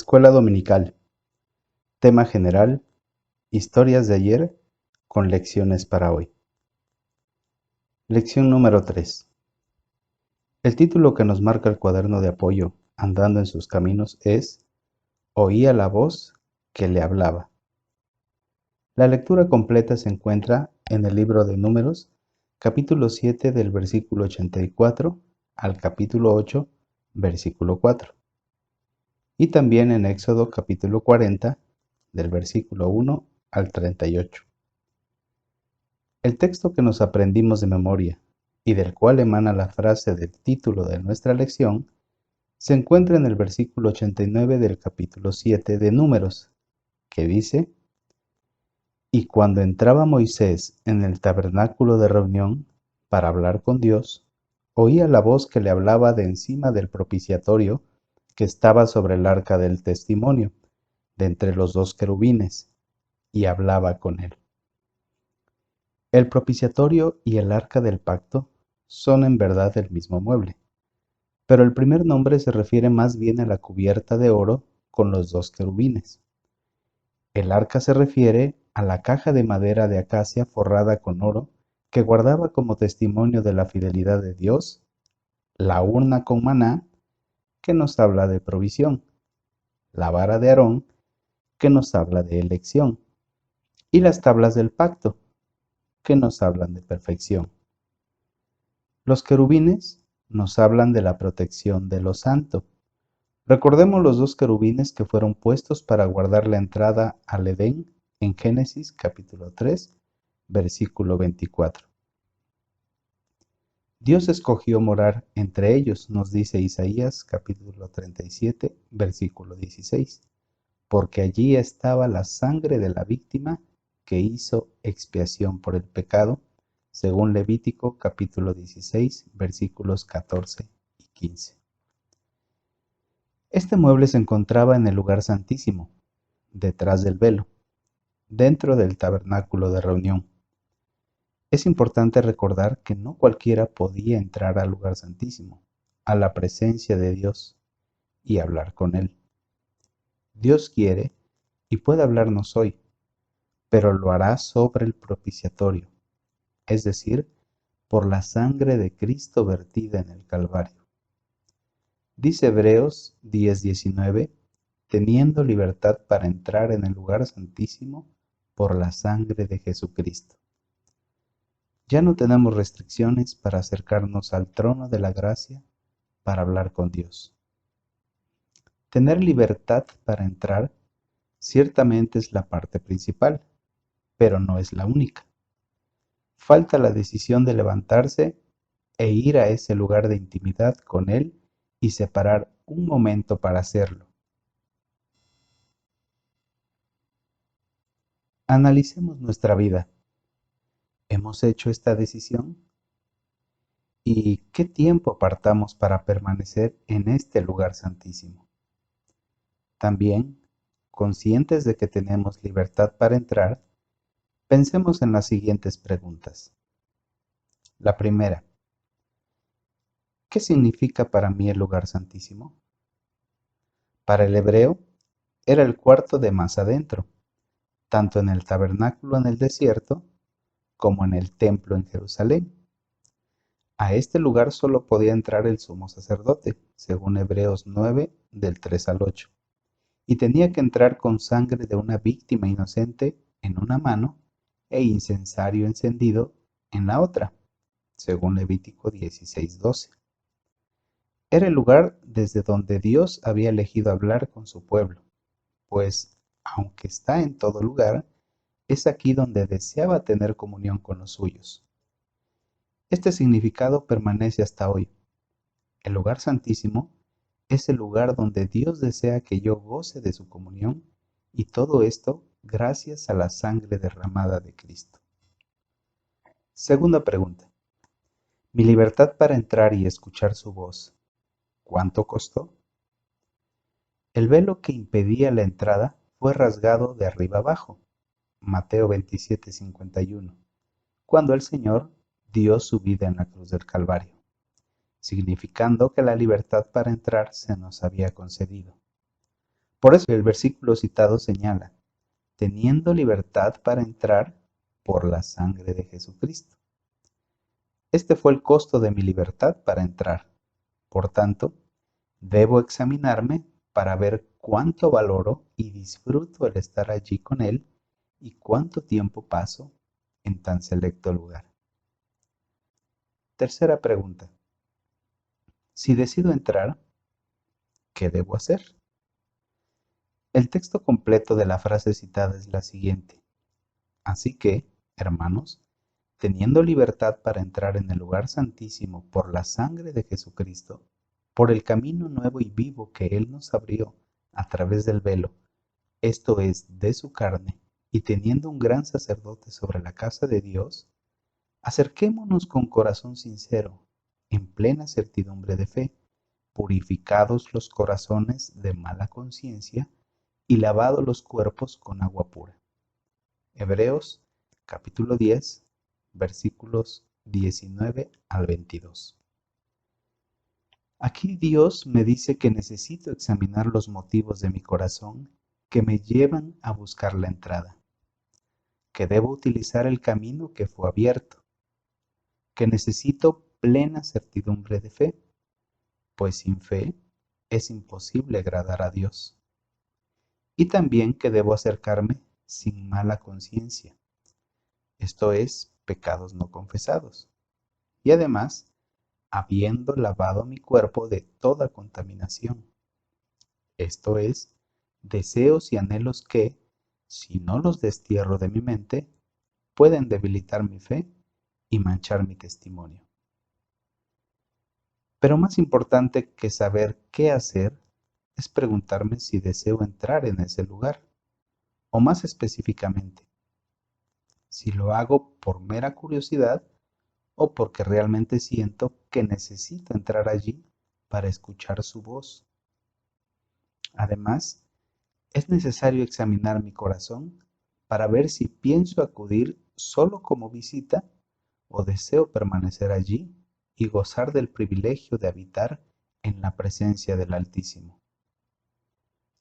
Escuela Dominical. Tema general: Historias de ayer con lecciones para hoy. Lección número 3. El título que nos marca el cuaderno de apoyo Andando en sus caminos es Oía la voz que le hablaba. La lectura completa se encuentra en el libro de Números, capítulo 7 del versículo 84 al capítulo 8, versículo 4. Y también en Éxodo capítulo 40, del versículo 1 al 38. El texto que nos aprendimos de memoria y del cual emana la frase del título de nuestra lección se encuentra en el versículo 89 del capítulo 7 de Números, que dice: Y cuando entraba Moisés en el tabernáculo de reunión para hablar con Dios, oía la voz que le hablaba de encima del propiciatorio que estaba sobre el arca del testimonio, de entre los dos querubines, y hablaba con él. El propiciatorio y el arca del pacto son en verdad el mismo mueble, pero el primer nombre se refiere más bien a la cubierta de oro con los dos querubines. El arca se refiere a la caja de madera de acacia forrada con oro que guardaba como testimonio de la fidelidad de Dios, la urna con maná, que nos habla de provisión, la vara de Aarón, que nos habla de elección, y las tablas del pacto, que nos hablan de perfección. Los querubines nos hablan de la protección de lo santo. Recordemos los dos querubines que fueron puestos para guardar la entrada al Edén en Génesis capítulo 3, versículo 24. Dios escogió morar entre ellos, nos dice Isaías capítulo 37, versículo 16, porque allí estaba la sangre de la víctima que hizo expiación por el pecado, según Levítico capítulo 16, versículos 14 y 15. Este mueble se encontraba en el lugar santísimo, detrás del velo, dentro del tabernáculo de reunión. Es importante recordar que no cualquiera podía entrar al lugar santísimo, a la presencia de Dios, y hablar con Él. Dios quiere y puede hablarnos hoy, pero lo hará sobre el propiciatorio, es decir, por la sangre de Cristo vertida en el Calvario. Dice Hebreos 10:19, teniendo libertad para entrar en el lugar santísimo por la sangre de Jesucristo. Ya no tenemos restricciones para acercarnos al trono de la gracia para hablar con Dios. Tener libertad para entrar ciertamente es la parte principal, pero no es la única. Falta la decisión de levantarse e ir a ese lugar de intimidad con Él y separar un momento para hacerlo. Analicemos nuestra vida. ¿Hemos hecho esta decisión? ¿Y qué tiempo apartamos para permanecer en este lugar santísimo? También, conscientes de que tenemos libertad para entrar, pensemos en las siguientes preguntas. La primera: ¿qué significa para mí el lugar santísimo? Para el hebreo, era el cuarto de más adentro, tanto en el tabernáculo en el desierto como en el templo en Jerusalén. A este lugar solo podía entrar el sumo sacerdote, según Hebreos 9, del 3 al 8, y tenía que entrar con sangre de una víctima inocente en una mano e incensario encendido en la otra, según Levítico 16:12. Era el lugar desde donde Dios había elegido hablar con su pueblo, pues, aunque está en todo lugar, es aquí donde deseaba tener comunión con los suyos. Este significado permanece hasta hoy. El lugar santísimo es el lugar donde Dios desea que yo goce de su comunión, y todo esto gracias a la sangre derramada de Cristo. Segunda pregunta: ¿mi libertad para entrar y escuchar su voz, cuánto costó? El velo que impedía la entrada fue rasgado de arriba abajo, Mateo 27:51, cuando el Señor dio su vida en la cruz del Calvario, significando que la libertad para entrar se nos había concedido. Por eso el versículo citado señala, teniendo libertad para entrar por la sangre de Jesucristo. Este fue el costo de mi libertad para entrar. Por tanto, debo examinarme para ver cuánto valoro y disfruto el estar allí con Él y cuánto tiempo paso en tan selecto lugar. Tercera pregunta. Si decido entrar, ¿qué debo hacer? El texto completo de la frase citada es la siguiente. Así que, hermanos, teniendo libertad para entrar en el lugar santísimo por la sangre de Jesucristo, por el camino nuevo y vivo que Él nos abrió a través del velo, esto es, de su carne, y teniendo un gran sacerdote sobre la casa de Dios, acerquémonos con corazón sincero, en plena certidumbre de fe, purificados los corazones de mala conciencia y lavados los cuerpos con agua pura. Hebreos capítulo 10, versículos 19 al 22. Aquí Dios me dice que necesito examinar los motivos de mi corazón que me llevan a buscar la entrada, que debo utilizar el camino que fue abierto, que necesito plena certidumbre de fe, pues sin fe es imposible agradar a Dios, y también que debo acercarme sin mala conciencia, esto es, pecados no confesados, y además, habiendo lavado mi cuerpo de toda contaminación, esto es, deseos y anhelos que, si no los destierro de mi mente, pueden debilitar mi fe y manchar mi testimonio. Pero más importante que saber qué hacer es preguntarme si deseo entrar en ese lugar, o más específicamente, si lo hago por mera curiosidad o porque realmente siento que necesito entrar allí para escuchar su voz. Además, es necesario examinar mi corazón para ver si pienso acudir solo como visita o deseo permanecer allí y gozar del privilegio de habitar en la presencia del Altísimo.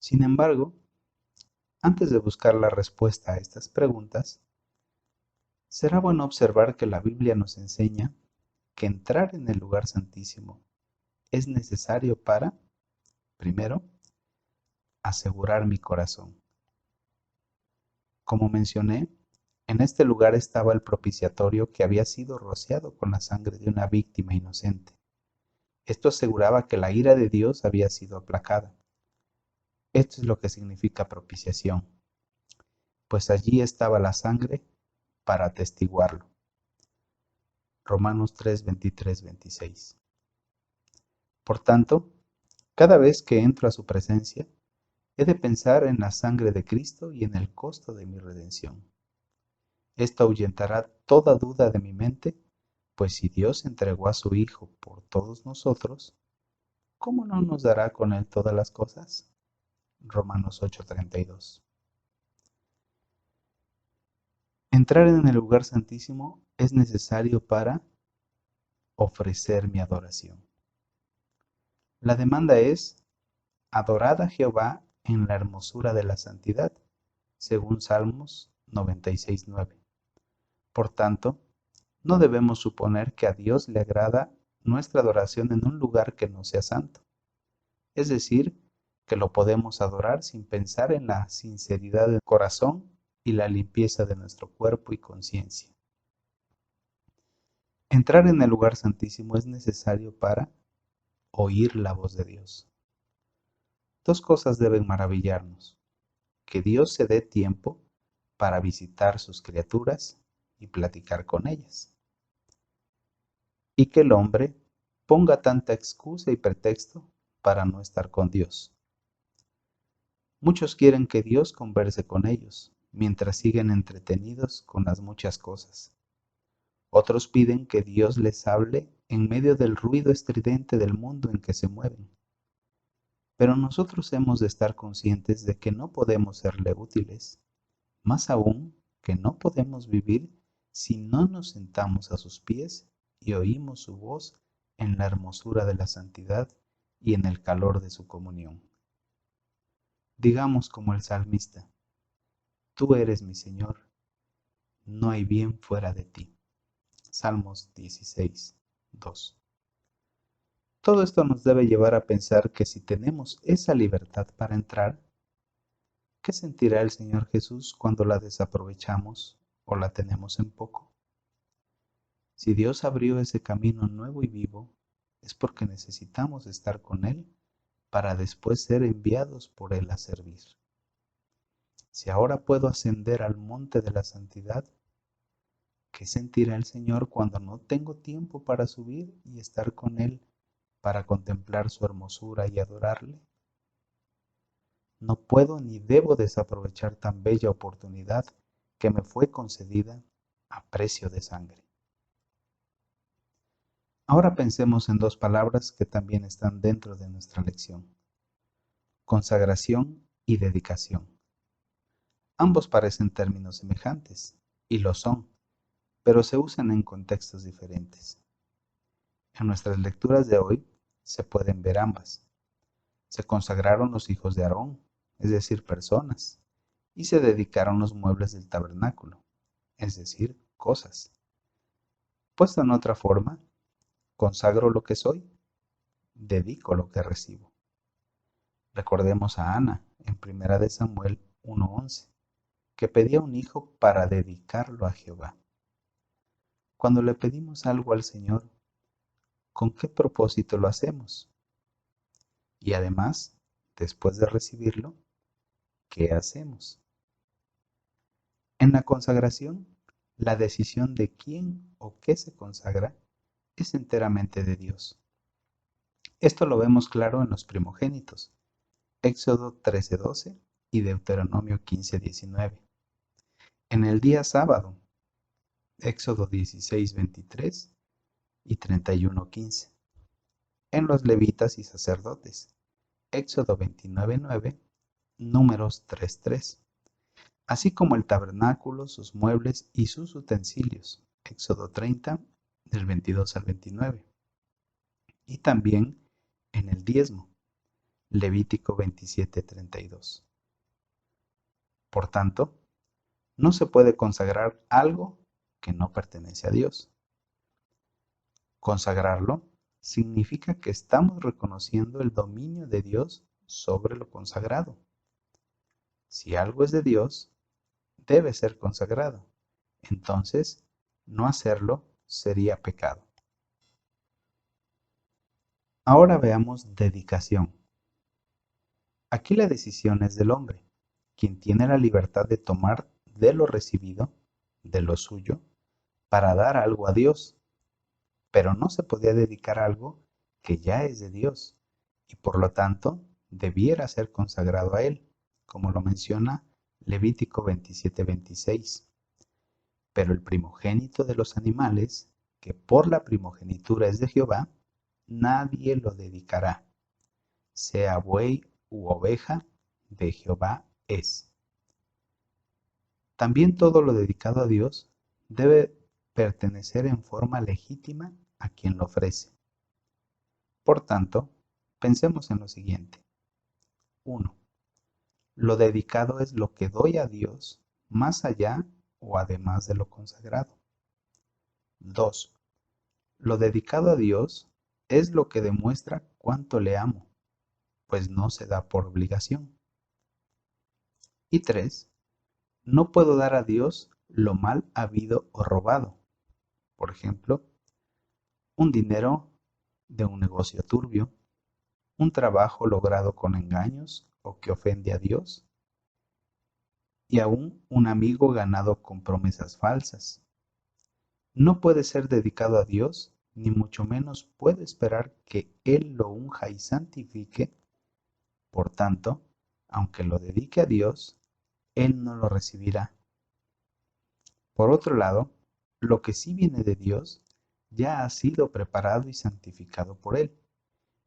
Sin embargo, antes de buscar la respuesta a estas preguntas, será bueno observar que la Biblia nos enseña que entrar en el lugar santísimo es necesario para, primero, asegurar mi corazón. Como mencioné, en este lugar estaba el propiciatorio que había sido rociado con la sangre de una víctima inocente. Esto aseguraba que la ira de Dios había sido aplacada. Esto es lo que significa propiciación, pues allí estaba la sangre para atestiguarlo. Romanos 3, 23, 26. Por tanto, cada vez que entro a su presencia, he de pensar en la sangre de Cristo y en el costo de mi redención. Esto ahuyentará toda duda de mi mente, pues si Dios entregó a su Hijo por todos nosotros, ¿cómo no nos dará con Él todas las cosas? Romanos 8:32. Entrar en el lugar santísimo es necesario para ofrecer mi adoración. La demanda es, adorad a Jehová en la hermosura de la santidad, según Salmos 96:9. Por tanto, no debemos suponer que a Dios le agrada nuestra adoración en un lugar que no sea santo. Es decir, que lo podemos adorar sin pensar en la sinceridad del corazón y la limpieza de nuestro cuerpo y conciencia. Entrar en el lugar santísimo es necesario para oír la voz de Dios. Dos cosas deben maravillarnos: que Dios se dé tiempo para visitar sus criaturas y platicar con ellas, y que el hombre ponga tanta excusa y pretexto para no estar con Dios. Muchos quieren que Dios converse con ellos, mientras siguen entretenidos con las muchas cosas. Otros piden que Dios les hable en medio del ruido estridente del mundo en que se mueven. Pero nosotros hemos de estar conscientes de que no podemos serle útiles, más aún que no podemos vivir si no nos sentamos a sus pies y oímos su voz en la hermosura de la santidad y en el calor de su comunión. Digamos como el salmista: Tú eres mi Señor, no hay bien fuera de ti. Salmos 16, 2. Todo esto nos debe llevar a pensar que si tenemos esa libertad para entrar, ¿qué sentirá el Señor Jesús cuando la desaprovechamos o la tenemos en poco? Si Dios abrió ese camino nuevo y vivo, es porque necesitamos estar con Él para después ser enviados por Él a servir. Si ahora puedo ascender al monte de la santidad, ¿qué sentirá el Señor cuando no tengo tiempo para subir y estar con Él para contemplar su hermosura y adorarle? No puedo ni debo desaprovechar tan bella oportunidad que me fue concedida a precio de sangre. Ahora pensemos en dos palabras que también están dentro de nuestra lección: consagración y dedicación. Ambos parecen términos semejantes, y lo son, pero se usan en contextos diferentes. En nuestras lecturas de hoy se pueden ver ambas. Se consagraron los hijos de Aarón, es decir, personas, y se dedicaron los muebles del tabernáculo, es decir, cosas. Puesto en otra forma, consagro lo que soy, dedico lo que recibo. Recordemos a Ana en 1 de Samuel 1:11, que pedía un hijo para dedicarlo a Jehová. Cuando le pedimos algo al Señor, ¿con qué propósito lo hacemos? Y además, después de recibirlo, ¿qué hacemos? En la consagración, la decisión de quién o qué se consagra es enteramente de Dios. Esto lo vemos claro en los primogénitos, Éxodo 13:12 y Deuteronomio 15:19. En el día sábado, Éxodo 16:23 y 31:15. En los levitas y sacerdotes, Éxodo 29:9, Números 3:3. Así como el tabernáculo, sus muebles y sus utensilios, Éxodo 30, del 22 al 29. Y también en el diezmo, Levítico 27:32. Por tanto, no se puede consagrar algo que no pertenece a Dios. Consagrarlo significa que estamos reconociendo el dominio de Dios sobre lo consagrado. Si algo es de Dios, debe ser consagrado. Entonces, no hacerlo sería pecado. Ahora veamos dedicación. Aquí la decisión es del hombre, quien tiene la libertad de tomar de lo recibido, de lo suyo, para dar algo a Dios, pero no se podía dedicar algo que ya es de Dios y por lo tanto debiera ser consagrado a Él, como lo menciona Levítico 27:26. Pero el primogénito de los animales, que por la primogenitura es de Jehová, nadie lo dedicará, sea buey u oveja, de Jehová es. También todo lo dedicado a Dios debe pertenecer en forma legítima a quien lo ofrece. Por tanto, pensemos en lo siguiente. 1. Lo dedicado es lo que doy a Dios más allá o además de lo consagrado. 2. Lo dedicado a Dios es lo que demuestra cuánto le amo, pues no se da por obligación. Y 3. No puedo dar a Dios lo mal habido o robado. Por ejemplo, un dinero de un negocio turbio, un trabajo logrado con engaños o que ofende a Dios, y aún un amigo ganado con promesas falsas. No puede ser dedicado a Dios, ni mucho menos puede esperar que Él lo unja y santifique. Por tanto, aunque lo dedique a Dios, Él no lo recibirá. Por otro lado, lo que sí viene de Dios ya ha sido preparado y santificado por Él,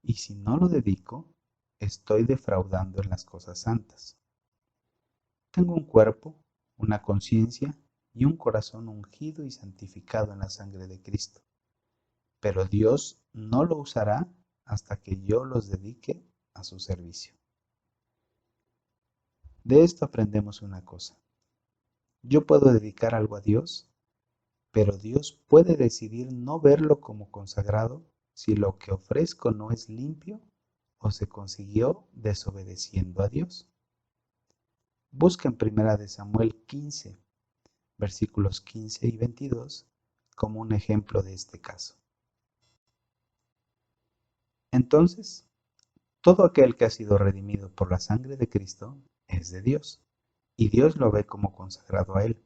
y si no lo dedico, estoy defraudando en las cosas santas. Tengo un cuerpo, una conciencia y un corazón ungido y santificado en la sangre de Cristo, pero Dios no lo usará hasta que yo los dedique a su servicio. De esto aprendemos una cosa. Yo puedo dedicar algo a Dios, pero Dios puede decidir no verlo como consagrado si lo que ofrezco no es limpio o se consiguió desobedeciendo a Dios. Busca en 1 de Samuel 15, versículos 15 y 22, como un ejemplo de este caso. Entonces, todo aquel que ha sido redimido por la sangre de Cristo es de Dios, y Dios lo ve como consagrado a Él.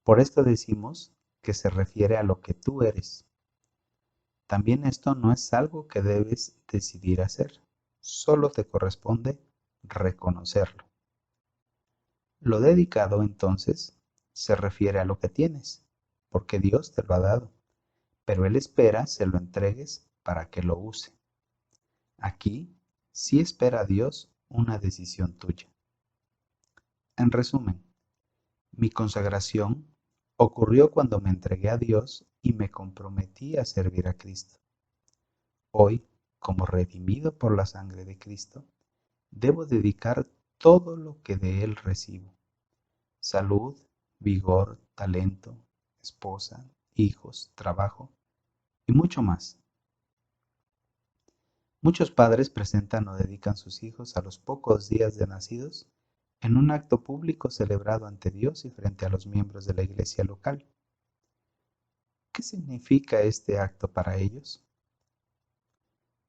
Por esto decimos que se refiere a lo que tú eres. También esto no es algo que debes decidir hacer, solo te corresponde reconocerlo. Lo dedicado, entonces, se refiere a lo que tienes, porque Dios te lo ha dado, pero Él espera se lo entregues para que lo use. Aquí sí espera a Dios una decisión tuya. En resumen, mi consagración ocurrió cuando me entregué a Dios y me comprometí a servir a Cristo. Hoy, como redimido por la sangre de Cristo, debo dedicar todo lo que de Él recibo: salud, vigor, talento, esposa, hijos, trabajo y mucho más. Muchos padres presentan o dedican sus hijos a los pocos días de nacidos en un acto público celebrado ante Dios y frente a los miembros de la iglesia local. ¿Qué significa este acto para ellos?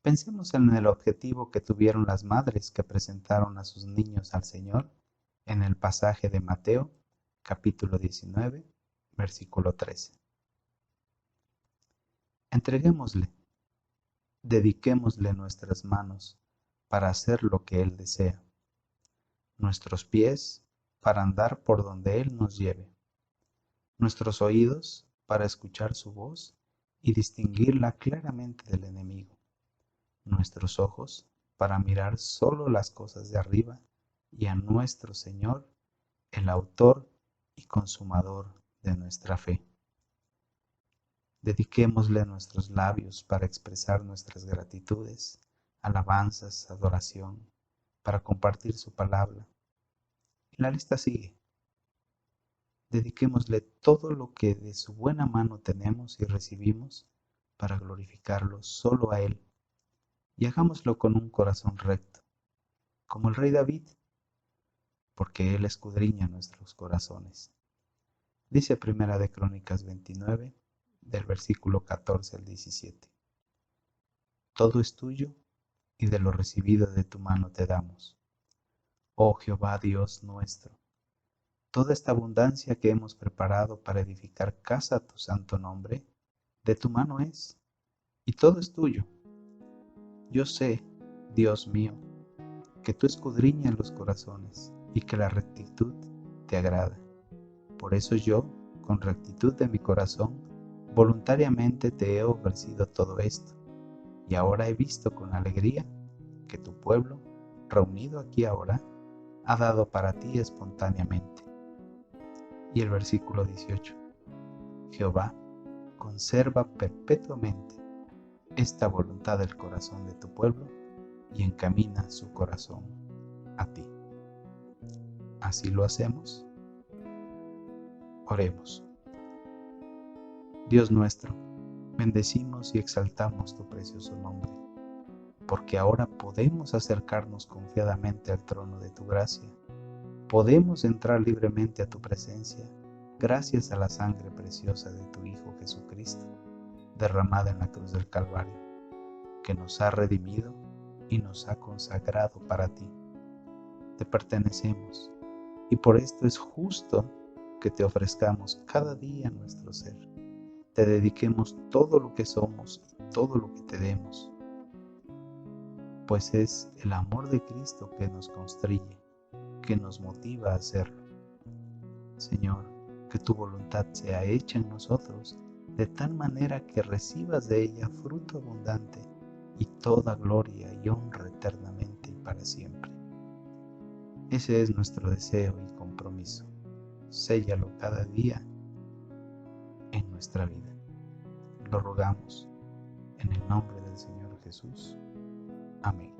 Pensemos en el objetivo que tuvieron las madres que presentaron a sus niños al Señor en el pasaje de Mateo, capítulo 19, versículo 13. Entreguémosle, dediquémosle nuestras manos para hacer lo que Él desea, nuestros pies para andar por donde Él nos lleve, nuestros oídos para escuchar su voz y distinguirla claramente del enemigo, nuestros ojos para mirar solo las cosas de arriba y a nuestro Señor, el autor y consumador de nuestra fe. Dediquémosle nuestros labios para expresar nuestras gratitudes, alabanzas, adoración, para compartir su palabra. Y la lista sigue. Dediquémosle todo lo que de su buena mano tenemos y recibimos para glorificarlo solo a Él, y hagámoslo con un corazón recto, como el rey David, porque Él escudriña nuestros corazones. Dice Primera de Crónicas 29, del versículo 14 al 17. Todo es tuyo, y de lo recibido de tu mano te damos. Oh Jehová Dios nuestro, toda esta abundancia que hemos preparado para edificar casa a tu santo nombre, de tu mano es, y todo es tuyo. Yo sé, Dios mío, que tú escudriñas los corazones y que la rectitud te agrada. Por eso yo, con rectitud de mi corazón, voluntariamente te he ofrecido todo esto, y ahora he visto con alegría que tu pueblo, reunido aquí ahora, ha dado para ti espontáneamente. Y el versículo 18. Jehová, conserva perpetuamente esta voluntad del corazón de tu pueblo y encamina su corazón a ti. ¿Así lo hacemos? Oremos. Dios nuestro, bendecimos y exaltamos tu precioso nombre, porque ahora podemos acercarnos confiadamente al trono de tu gracia. Podemos entrar libremente a tu presencia gracias a la sangre preciosa de tu Hijo Jesucristo, derramada en la cruz del Calvario, que nos ha redimido y nos ha consagrado para ti. Te pertenecemos y por esto es justo que te ofrezcamos cada día nuestro ser. Te dediquemos todo lo que somos y todo lo que te demos, pues es el amor de Cristo que nos constriñe, que nos motiva a hacerlo. Señor, que tu voluntad sea hecha en nosotros de tal manera que recibas de ella fruto abundante y toda gloria y honra eternamente y para siempre. Ese es nuestro deseo y compromiso. Séllalo cada día en nuestra vida. Lo rogamos en el nombre del Señor Jesús. Amén.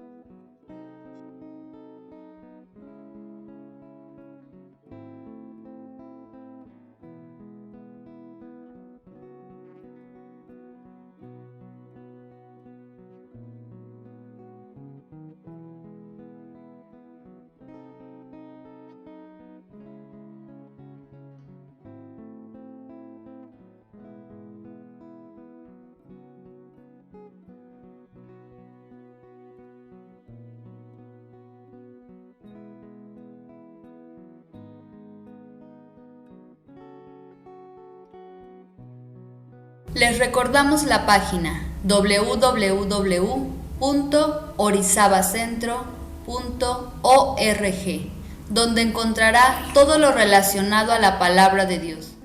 Les recordamos la página www.orizabacentro.org, donde encontrará todo lo relacionado a la palabra de Dios.